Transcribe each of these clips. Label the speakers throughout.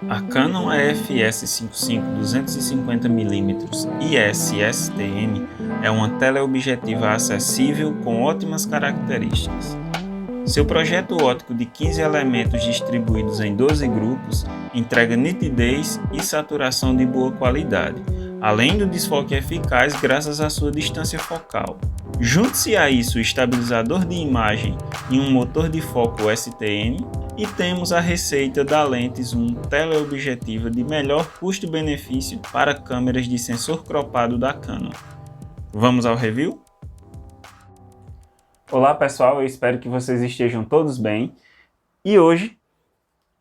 Speaker 1: A Canon EF-S 55-250mm IS-STM é uma teleobjetiva acessível com ótimas características. Seu projeto óptico de 15 elementos distribuídos em 12 grupos entrega nitidez e saturação de boa qualidade, além do desfoque eficaz graças à sua distância focal. Junte-se a isso o estabilizador de imagem e um motor de foco STM, e temos a receita da lente zoom teleobjetiva de melhor custo-benefício para câmeras de sensor cropado da Canon. Vamos ao review? Olá pessoal, eu espero que vocês estejam todos bem. E hoje,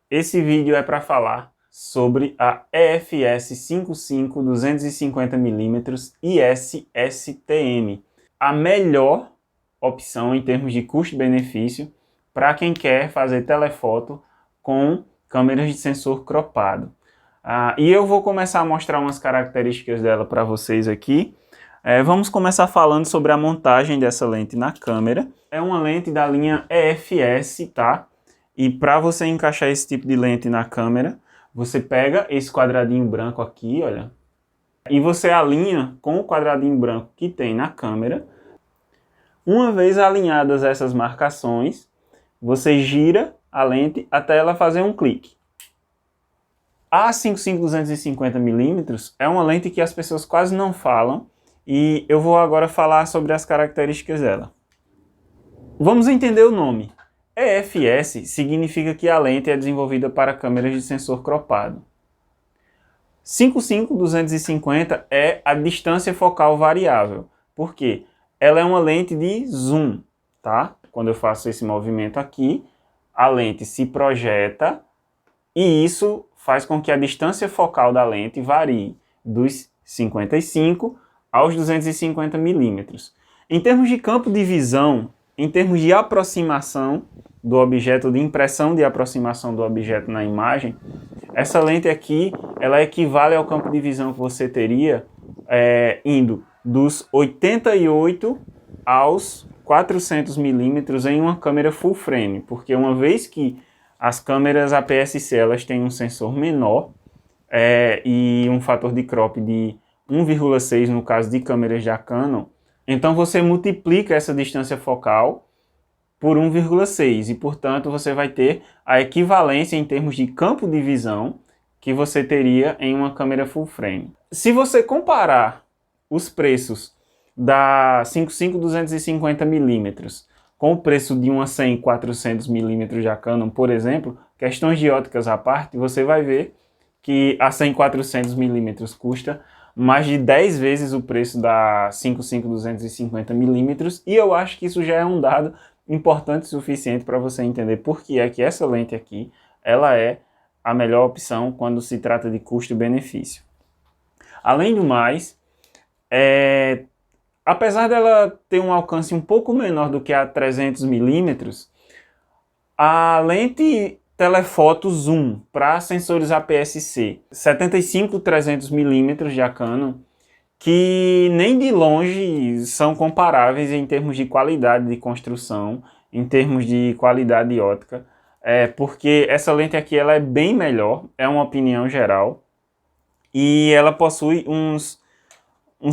Speaker 1: esse vídeo é para falar sobre a EF-S 55-250mm IS-STM, a melhor opção em termos de custo-benefício para quem quer fazer telefoto com câmeras de sensor cropado. E eu vou começar a mostrar umas características dela para vocês aqui. Vamos começar falando sobre a montagem dessa lente na câmera. É uma lente da linha EF-S, tá? E para você encaixar esse tipo de lente na câmera, você pega esse quadradinho branco aqui, olha, e você alinha com o quadradinho branco que tem na câmera. Uma vez alinhadas essas marcações, você gira a lente até ela fazer um clique. A 55-250mm é uma lente que as pessoas quase não falam, e eu vou agora falar sobre as características dela. Vamos entender o nome. EF-S significa que a lente é desenvolvida para câmeras de sensor cropado. 55-250 é a distância focal variável. Por quê? Ela é uma lente de zoom, tá? Quando eu faço esse movimento aqui, a lente se projeta e isso faz com que a distância focal da lente varie dos 55 aos 250mm. Em termos de campo de visão, em termos de aproximação do objeto, de impressão de aproximação do objeto na imagem, essa lente aqui, ela equivale ao campo de visão que você teria indo dos 88 aos 400mm em uma câmera full frame, porque uma vez que as câmeras APS-C elas têm um sensor menor e um fator de crop de 1,6 no caso de câmeras da Canon, então você multiplica essa distância focal por 1,6 e, portanto, você vai ter a equivalência em termos de campo de visão que você teria em uma câmera full frame. Se você comparar os preços da 55-250mm com o preço de uma 100-400mm da Canon, por exemplo, questões de óticas à parte, você vai ver que a 100-400mm custa mais de 10 vezes o preço da 55-250mm, e eu acho que isso já é um dado importante o suficiente para você entender por que é que essa lente aqui ela é a melhor opção quando se trata de custo-benefício. Além do mais, apesar dela ter um alcance um pouco menor do que a 300mm, a lente telefoto zoom para sensores APS-C 75-300mm da Canon, que nem de longe são comparáveis em termos de qualidade de construção, em termos de qualidade óptica, porque essa lente aqui ela é bem melhor, é uma opinião geral, e ela possui uns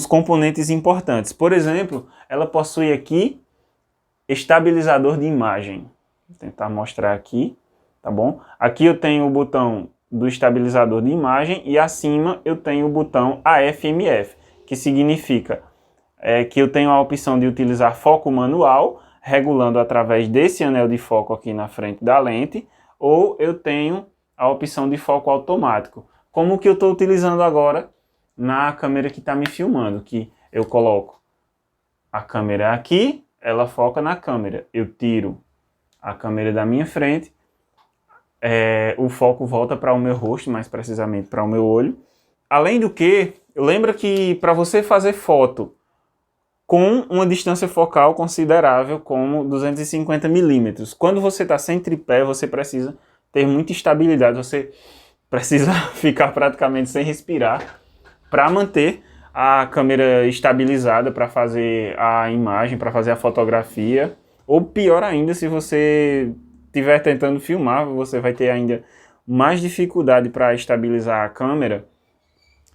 Speaker 1: componentes importantes. Por exemplo, ela possui aqui estabilizador de imagem. Vou tentar mostrar aqui, tá bom? Aqui eu tenho o botão do estabilizador de imagem e acima eu tenho o botão AF/MF, que significa que eu tenho a opção de utilizar foco manual, regulando através desse anel de foco aqui na frente da lente, ou eu tenho a opção de foco automático, como o que eu estou utilizando agora na câmera que está me filmando, que eu coloco a câmera aqui, ela foca na câmera, eu tiro a câmera da minha frente, o foco volta para o meu rosto, mais precisamente para o meu olho. Além do que, lembra que para você fazer foto com uma distância focal considerável como 250mm, quando você está sem tripé, você precisa ter muita estabilidade, você precisa ficar praticamente sem respirar para manter a câmera estabilizada para fazer a imagem, para fazer a fotografia, ou pior ainda, se você estiver tentando filmar, você vai ter ainda mais dificuldade para estabilizar a câmera.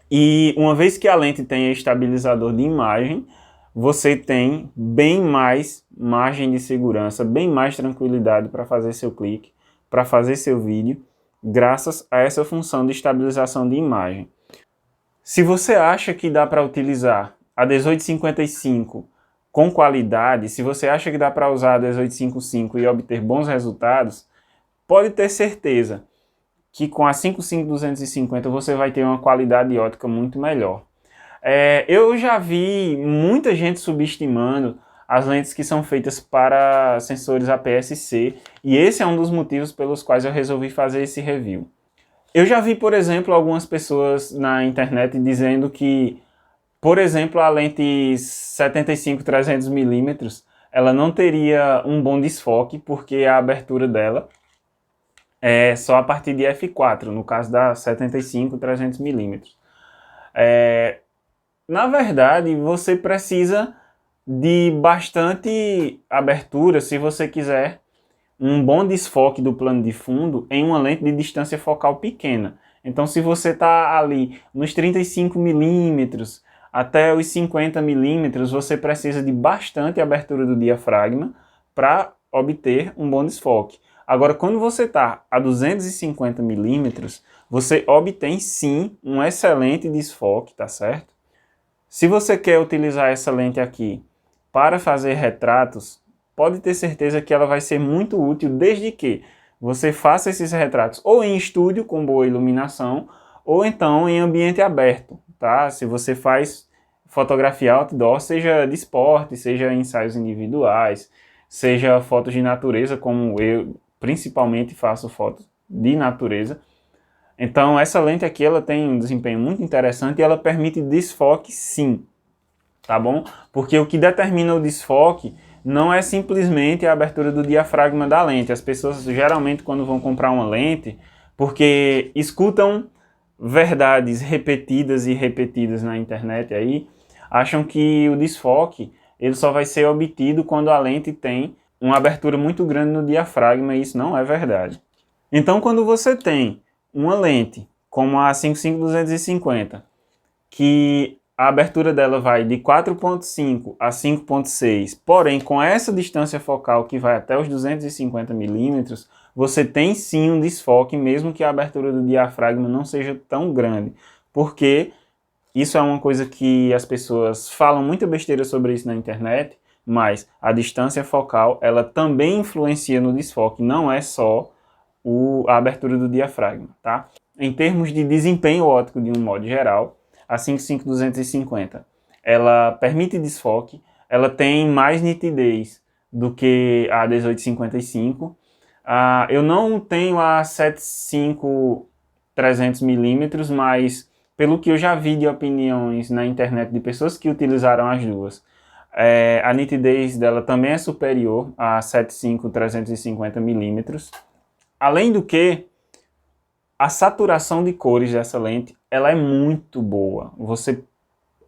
Speaker 1: E uma vez que a lente tem estabilizador de imagem, você tem bem mais margem de segurança, bem mais tranquilidade para fazer seu clique, para fazer seu vídeo, graças a essa função de estabilização de imagem. Se você acha que dá para utilizar a 1855 com qualidade, se você acha que dá para usar a 1855 e obter bons resultados, pode ter certeza que com a 55-250 você vai ter uma qualidade ótica muito melhor. Eu já vi muita gente subestimando as lentes que são feitas para sensores APS-C, e esse é um dos motivos pelos quais eu resolvi fazer esse review. Eu já vi, por exemplo, algumas pessoas na internet dizendo que, por exemplo, a lente 75-300mm, ela não teria um bom desfoque, porque a abertura dela é só a partir de f4, no caso da 75-300mm. Na verdade, você precisa de bastante abertura se você quiser um bom desfoque do plano de fundo em uma lente de distância focal pequena. Então, se você está ali nos 35mm até os 50mm, você precisa de bastante abertura do diafragma para obter um bom desfoque. Agora, quando você está a 250mm, você obtém sim um excelente desfoque, tá certo? Se você quer utilizar essa lente aqui para fazer retratos, pode ter certeza que ela vai ser muito útil, desde que você faça esses retratos ou em estúdio com boa iluminação, ou então em ambiente aberto, tá? Se você faz fotografia outdoor, seja de esporte, seja ensaios individuais, seja fotos de natureza, como eu principalmente faço fotos de natureza. Então essa lente aqui ela tem um desempenho muito interessante e ela permite desfoque sim, tá bom? Porque o que determina o desfoque não é simplesmente a abertura do diafragma da lente. As pessoas geralmente quando vão comprar uma lente, porque escutam verdades repetidas e repetidas na internet aí, acham que o desfoque ele só vai ser obtido quando a lente tem uma abertura muito grande no diafragma, e isso não é verdade. Então quando você tem uma lente como a 55-250, que a abertura dela vai de 4.5 a 5.6, porém com essa distância focal que vai até os 250mm, você tem sim um desfoque, mesmo que a abertura do diafragma não seja tão grande, porque isso é uma coisa que as pessoas falam muita besteira sobre isso na internet, mas a distância focal ela também influencia no desfoque, não é só a abertura do diafragma, tá? Em termos de desempenho óptico de um modo geral, a 55-250 ela permite desfoque, ela tem mais nitidez do que a 1855. Eu não tenho a 75-300mm, mas pelo que eu já vi de opiniões na internet de pessoas que utilizaram as duas, a nitidez dela também é superior a 75-350mm. Além do que, a saturação de cores dessa lente ela é muito boa. Você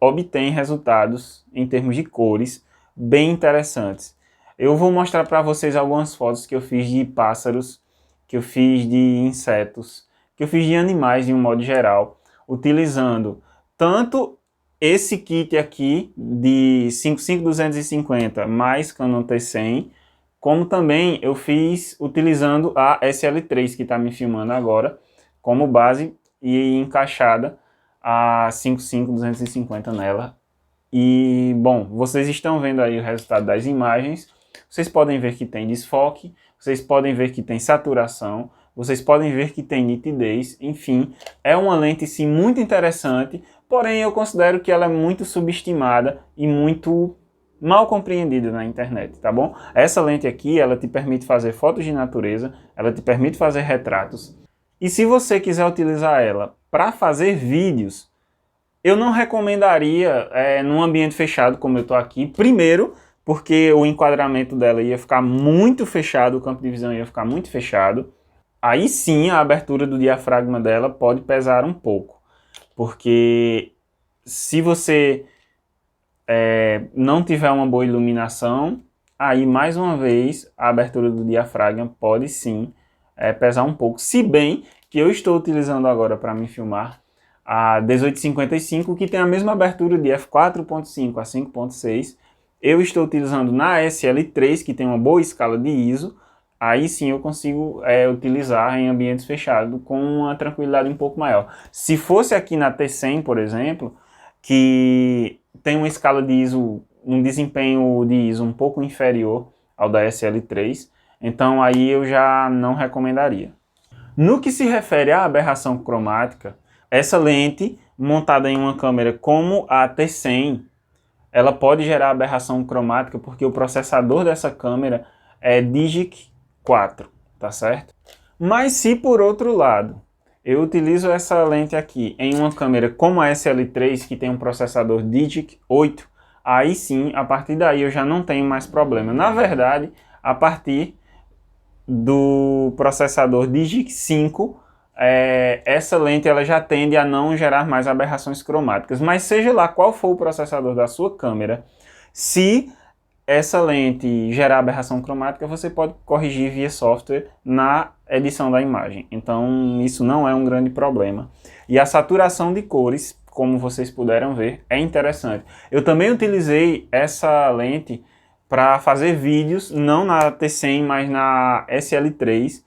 Speaker 1: obtém resultados em termos de cores bem interessantes. Eu vou mostrar para vocês algumas fotos que eu fiz de pássaros, que eu fiz de insetos, que eu fiz de animais de um modo geral, utilizando tanto esse kit aqui de 55-250 mais Canon T100, como também eu fiz utilizando a SL3 que está me filmando agora como base e encaixada a 55-250 nela. E bom, vocês estão vendo aí o resultado das imagens, vocês podem ver que tem desfoque, vocês podem ver que tem saturação, vocês podem ver que tem nitidez, enfim, é uma lente sim muito interessante, porém eu considero que ela é muito subestimada e muito mal compreendida na internet, tá bom? Essa lente aqui, ela te permite fazer fotos de natureza, ela te permite fazer retratos, e se você quiser utilizar ela para fazer vídeos, eu não recomendaria num ambiente fechado como eu estou aqui, primeiro, porque o enquadramento dela ia ficar muito fechado, o campo de visão ia ficar muito fechado. Aí sim a abertura do diafragma dela pode pesar um pouco, porque se você não tiver uma boa iluminação, aí mais uma vez a abertura do diafragma pode sim pesar um pouco, se bem que eu estou utilizando agora para me filmar, a 1855, que tem a mesma abertura de f4.5 a 5.6. Eu estou utilizando na SL3, que tem uma boa escala de ISO. Aí sim eu consigo utilizar em ambientes fechados com uma tranquilidade um pouco maior. Se fosse aqui na T100, por exemplo, que tem uma escala de ISO, um desempenho de ISO um pouco inferior ao da SL3, então aí eu já não recomendaria. No que se refere à aberração cromática, essa lente montada em uma câmera como a T100, ela pode gerar aberração cromática porque o processador dessa câmera é Digic 4, tá certo? Mas se por outro lado eu utilizo essa lente aqui em uma câmera como a SL3, que tem um processador Digic 8, aí sim, a partir daí eu já não tenho mais problema. Na verdade, a partir do processador Digic 5, essa lente ela já tende a não gerar mais aberrações cromáticas. Mas seja lá qual for o processador da sua câmera, se essa lente gerar aberração cromática, você pode corrigir via software na edição da imagem. Então isso não é um grande problema. E a saturação de cores, como vocês puderam ver, é interessante. Eu também utilizei essa lente para fazer vídeos, não na T100, mas na SL3,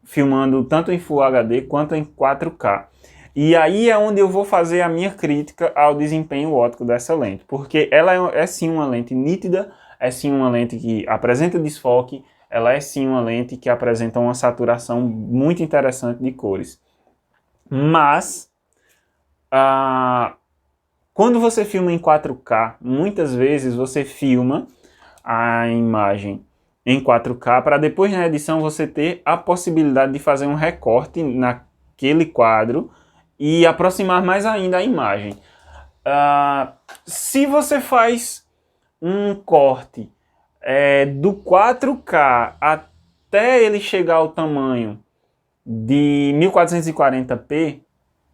Speaker 1: filmando tanto em Full HD quanto em 4K. E aí é onde eu vou fazer a minha crítica ao desempenho óptico dessa lente, porque ela é sim uma lente nítida, é sim uma lente que apresenta desfoque, ela é sim uma lente que apresenta uma saturação muito interessante de cores. Mas, quando você filma em 4K, muitas vezes você filma a imagem em 4K para depois na edição você ter a possibilidade de fazer um recorte naquele quadro e aproximar mais ainda a imagem. Se você faz um corte do 4K até ele chegar ao tamanho de 1440p,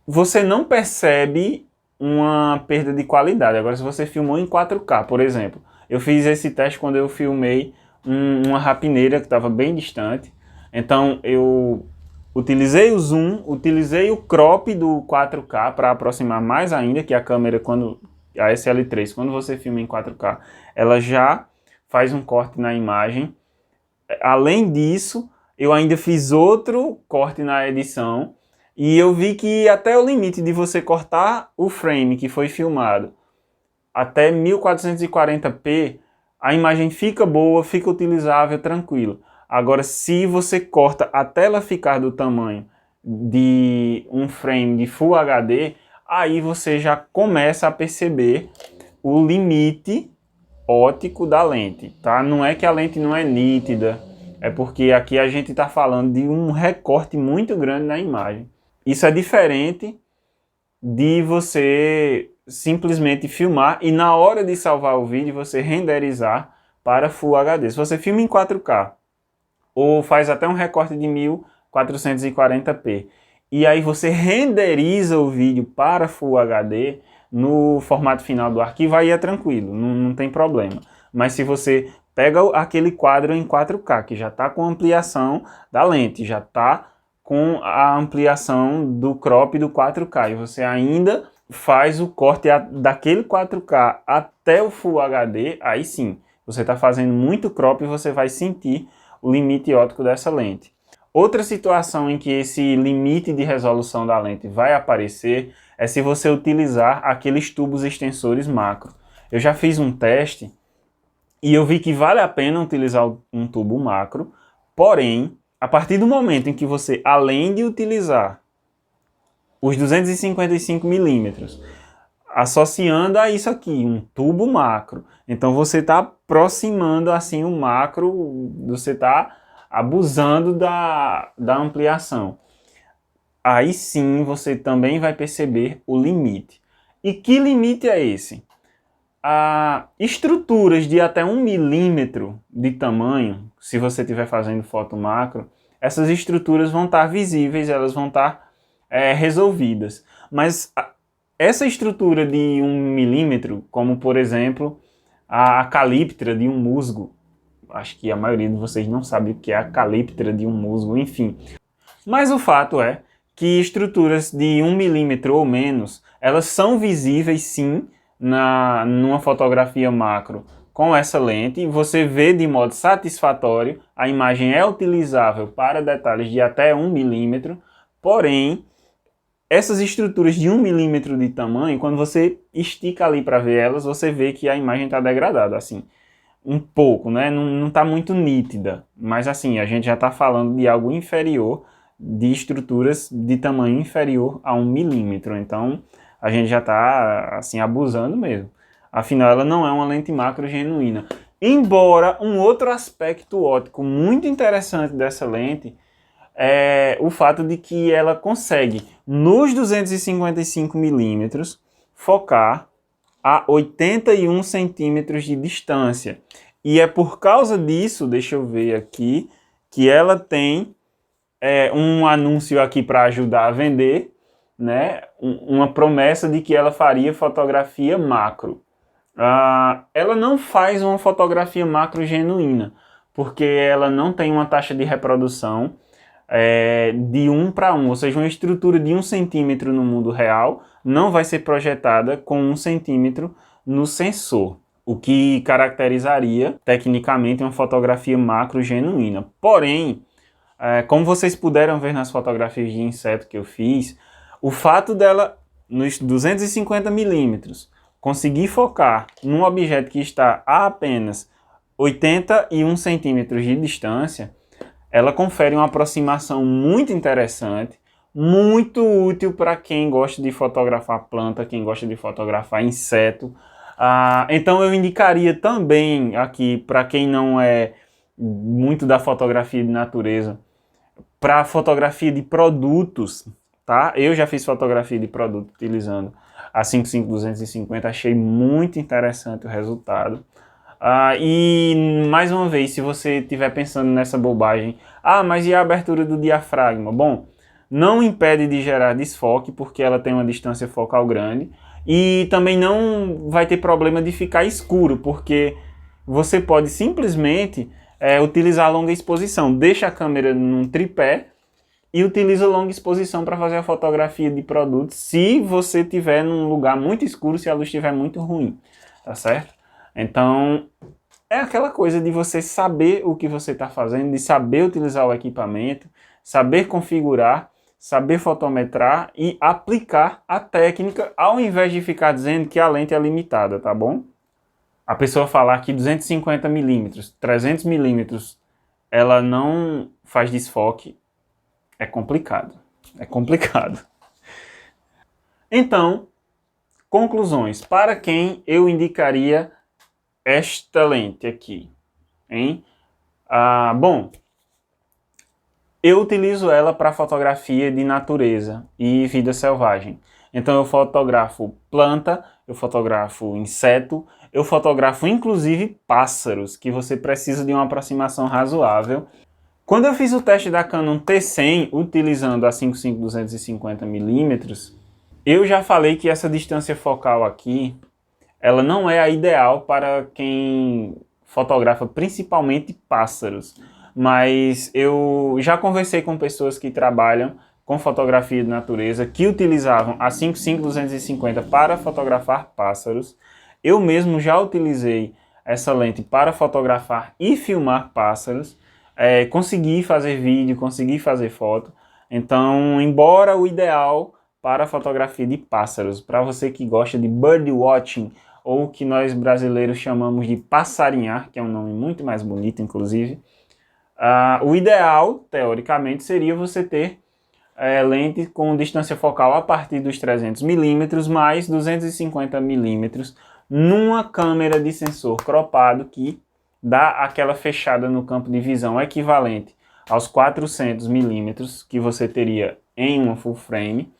Speaker 1: você não percebe uma perda de qualidade. Agora, se você filmou em 4K, por exemplo, eu fiz esse teste quando eu filmei uma rapineira que estava bem distante, então eu utilizei o zoom, utilizei o crop do 4K para aproximar mais ainda, que a câmera, a SL3, quando você filma em 4K, ela já faz um corte na imagem. Além disso, eu ainda fiz outro corte na edição, e eu vi que até o limite de você cortar o frame que foi filmado até 1440p, a imagem fica boa, fica utilizável, tranquilo. Agora, se você corta até ela ficar do tamanho de um frame de Full HD, aí você já começa a perceber o limite óptico da lente, tá? Não é que a lente não é nítida, é porque aqui a gente está falando de um recorte muito grande na imagem. Isso é diferente de você simplesmente filmar e na hora de salvar o vídeo você renderizar para Full HD. Se você filma em 4K ou faz até um recorte de 1440p e aí você renderiza o vídeo para Full HD no formato final do arquivo, aí é tranquilo, não tem problema. Mas se você pega aquele quadro em 4K que já está com ampliação da lente, já está com a ampliação do crop do 4K e você ainda faz o corte daquele 4K até o Full HD, aí sim, você está fazendo muito crop e você vai sentir o limite óptico dessa lente. Outra situação em que esse limite de resolução da lente vai aparecer é se você utilizar aqueles tubos extensores macro. Eu já fiz um teste e eu vi que vale a pena utilizar um tubo macro, porém, a partir do momento em que você, além de utilizar os 255mm, associando a isso aqui, um tubo macro, então você está aproximando assim o macro, você está abusando da ampliação. Aí sim você também vai perceber o limite. E que limite é esse? Estruturas de até 1 milímetro de tamanho, se você estiver fazendo foto macro, essas estruturas vão estar visíveis, elas vão estar resolvidas. Mas essa estrutura de 1 milímetro, como por exemplo a calíptra de um musgo, acho que a maioria de vocês não sabe o que é a calíptra de um musgo, enfim. Mas o fato é que estruturas de 1 milímetro ou menos, elas são visíveis sim numa fotografia macro com essa lente, você vê de modo satisfatório, a imagem é utilizável para detalhes de até 1 milímetro, porém, essas estruturas de 1 milímetro de tamanho, quando você estica ali para ver elas, você vê que a imagem está degradada, assim, um pouco, né? Não está muito nítida, mas assim, a gente já está falando de algo inferior, de estruturas de tamanho inferior a 1 milímetro, então a gente já está assim, abusando mesmo. Afinal, ela não é uma lente macro genuína. Embora um outro aspecto óptico muito interessante dessa lente é o fato de que ela consegue, nos 255 milímetros, focar a 81 centímetros de distância. E é por causa disso, deixa eu ver aqui, que ela tem um anúncio aqui para ajudar a vender, né? Uma promessa de que ela faria fotografia macro. Ela não faz uma fotografia macro genuína, porque ela não tem uma taxa de reprodução de 1 para 1, ou seja, uma estrutura de 1 centímetro no mundo real não vai ser projetada com 1 centímetro no sensor, o que caracterizaria tecnicamente uma fotografia macro genuína. Porém, como vocês puderam ver nas fotografias de inseto que eu fiz, o fato dela, nos 250 milímetros, conseguir focar num objeto que está a apenas 81 centímetros de distância, ela confere uma aproximação muito interessante, muito útil para quem gosta de fotografar planta, quem gosta de fotografar inseto. Então eu indicaria também aqui, para quem não é muito da fotografia de natureza, para fotografia de produtos, tá? Eu já fiz fotografia de produto utilizando a 55-250, achei muito interessante o resultado. E mais uma vez, se você estiver pensando nessa bobagem, mas e a abertura do diafragma? Bom, não impede de gerar desfoque, porque ela tem uma distância focal grande, e também não vai ter problema de ficar escuro, porque você pode simplesmente utilizar a longa exposição, deixa a câmera num tripé e utiliza a longa exposição para fazer a fotografia de produto, se você estiver num lugar muito escuro, se a luz estiver muito ruim, tá certo? Então, é aquela coisa de você saber o que você está fazendo, de saber utilizar o equipamento, saber configurar, saber fotometrar e aplicar a técnica, ao invés de ficar dizendo que a lente é limitada, tá bom? A pessoa falar que 250 milímetros, 300 milímetros, ela não faz desfoque, é complicado. É complicado. Então, conclusões. Para quem eu indicaria esta lente aqui, hein? Bom, eu utilizo ela para fotografia de natureza e vida selvagem. Então eu fotografo planta, eu fotografo inseto, eu fotografo inclusive pássaros, que você precisa de uma aproximação razoável. Quando eu fiz o teste da Canon T100 utilizando a 55-250mm, eu já falei que essa distância focal aqui, ela não é a ideal para quem fotografa principalmente pássaros. Mas eu já conversei com pessoas que trabalham com fotografia de natureza, que utilizavam a 55-250 para fotografar pássaros. Eu mesmo já utilizei essa lente para fotografar e filmar pássaros. Consegui fazer vídeo, consegui fazer foto. Então, embora o ideal para a fotografia de pássaros, para você que gosta de bird watching, ou que nós brasileiros chamamos de passarinhar, que é um nome muito mais bonito, inclusive, o ideal, teoricamente, seria você ter lente com distância focal a partir dos 300 milímetros mais 250 milímetros numa câmera de sensor cropado que dá aquela fechada no campo de visão equivalente aos 400 milímetros que você teria em uma full frame.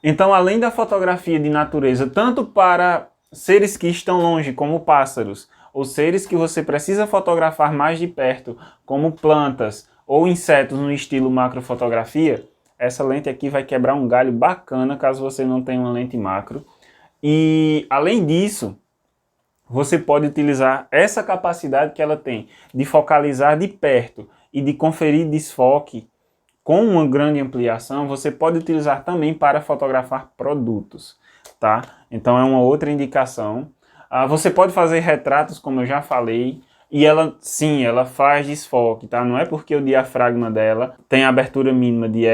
Speaker 1: Então, além da fotografia de natureza, tanto para seres que estão longe, como pássaros, ou seres que você precisa fotografar mais de perto, como plantas ou insetos no estilo macrofotografia, essa lente aqui vai quebrar um galho bacana caso você não tenha uma lente macro. E, além disso, você pode utilizar essa capacidade que ela tem de focalizar de perto e de conferir desfoque com uma grande ampliação, você pode utilizar também para fotografar produtos, tá? Então é uma outra indicação. Você pode fazer retratos, como eu já falei, e ela, sim, ela faz desfoque, tá? Não é porque o diafragma dela tem abertura mínima de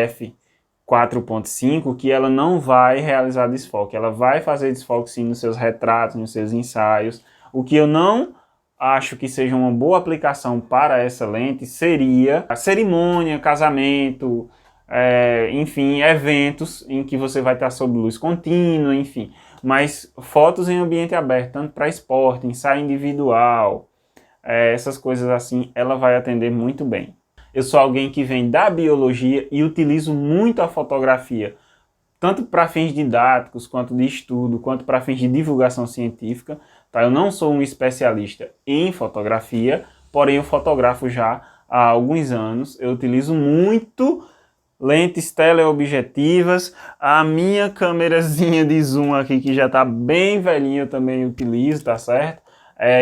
Speaker 1: f4.5 que ela não vai realizar desfoque. Ela vai fazer desfoque sim nos seus retratos, nos seus ensaios. O que eu não acho que seja uma boa aplicação para essa lente seria a cerimônia, casamento, enfim, eventos em que você vai estar sob luz contínua, enfim. Mas fotos em ambiente aberto, tanto para esporte, ensaio individual, essas coisas assim, ela vai atender muito bem. Eu sou alguém que vem da biologia e utilizo muito a fotografia, tanto para fins didáticos, quanto de estudo, quanto para fins de divulgação científica. Tá? Eu não sou um especialista em fotografia, porém eu fotografo já há alguns anos. Eu utilizo muito lentes teleobjetivas. A minha câmerazinha de zoom aqui, que já está bem velhinha, eu também utilizo, tá certo?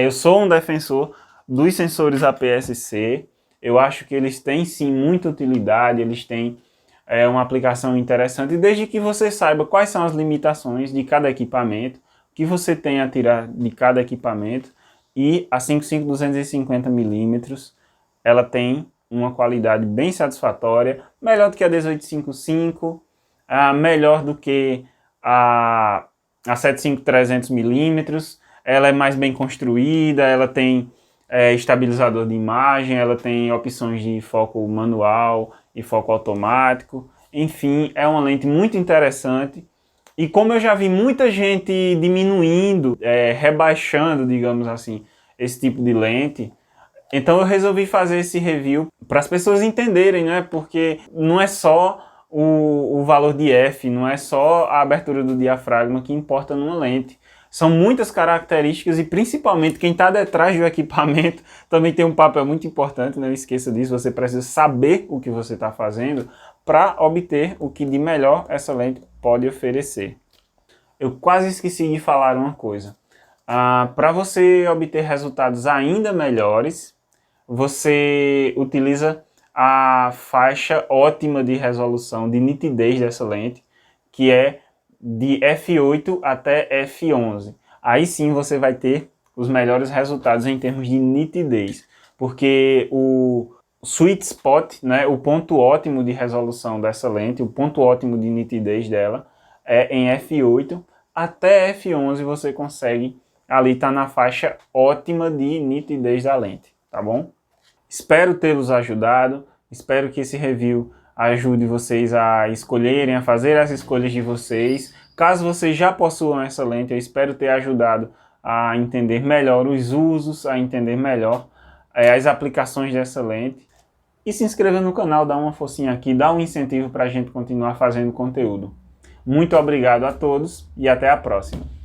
Speaker 1: Eu sou um defensor dos sensores APS-C. Eu acho que eles têm sim muita utilidade, eles têm uma aplicação interessante, desde que você saiba quais são as limitações de cada equipamento, o que você tem a tirar de cada equipamento. E a 55-250mm, ela tem uma qualidade bem satisfatória, melhor do que a 1855, melhor do que a 75-300mm, ela é mais bem construída, ela tem estabilizador de imagem, ela tem opções de foco manual e foco automático. Enfim, é uma lente muito interessante. E como eu já vi muita gente diminuindo, rebaixando, digamos assim, esse tipo de lente, então eu resolvi fazer esse review para as pessoas entenderem, né? Porque não é só o valor de f, não é só a abertura do diafragma que importa numa lente. São muitas características e principalmente quem está detrás do equipamento também tem um papel muito importante, não esqueça disso. Você precisa saber o que você está fazendo para obter o que de melhor essa lente pode oferecer. Eu quase esqueci de falar uma coisa. Para você obter resultados ainda melhores, você utiliza a faixa ótima de resolução, de nitidez dessa lente, que é de f8 até f11. Aí sim você vai ter os melhores resultados em termos de nitidez, porque o sweet spot, né, o ponto ótimo de resolução dessa lente, o ponto ótimo de nitidez dela é em f8 até f11. Você consegue ali estar na faixa ótima de nitidez da lente, tá bom? Espero tê-los ajudado, espero que esse review ajude vocês a escolherem, a fazer as escolhas de vocês. Caso vocês já possuam essa lente, eu espero ter ajudado a entender melhor os usos, a entender melhor as aplicações dessa lente. E se inscreva no canal, dá uma forcinha aqui, dá um incentivo para a gente continuar fazendo conteúdo. Muito obrigado a todos e até a próxima.